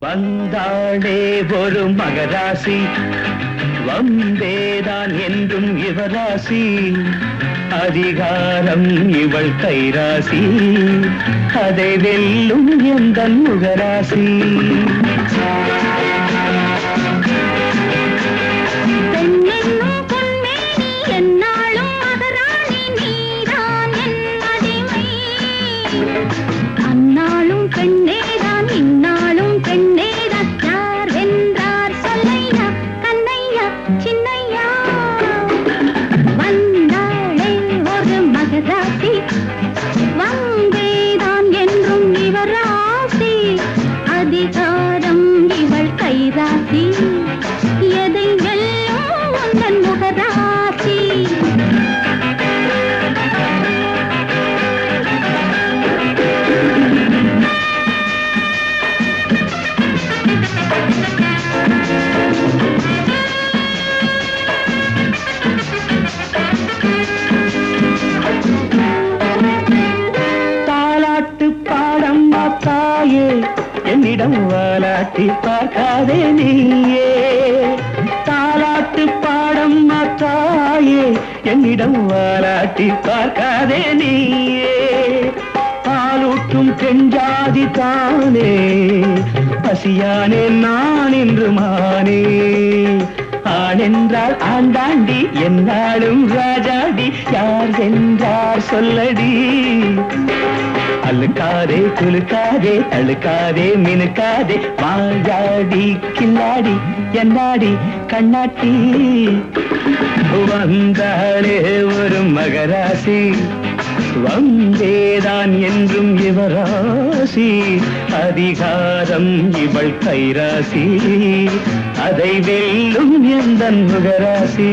வந்தாளே ஒரு மகராசி வந்தேதான் என்றும் இவராசி அதிகாரம் இவள் கைராசி அதை வெல்லும் எந்தன் முகராசி என்னிடம் வாலாட்டி பார்க்காதே நீயே தாலாட்டு பாடம் மாத்தாயே என்னிடம் வாலாட்டி பார்க்காதே நீயே பாலூட்டும் பெண்ஜாதி தானே பசியானே நான் என்று மானே ஆணென்றால் ஆண்டாண்டி என்னாலும் ராஜாடி யார் என்றார் சொல்லடி அழுக்காதே குலுக்காதே தழுக்காதே மினுக்காதே மாயாடி கில்லாடி என்னாடி கண்ணாட்டி வந்தாளே ஒரு மகராசி வந்தேதான் என்றும் இவராசி அதிகாரம் இவள் கைராசி அதை வெல்லும் எந்தன் முகராசி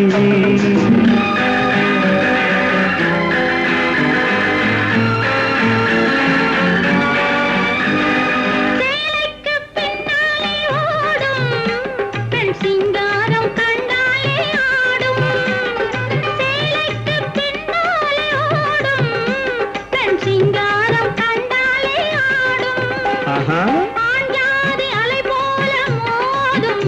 ஆஞ்சாதி அலை போல மோதும்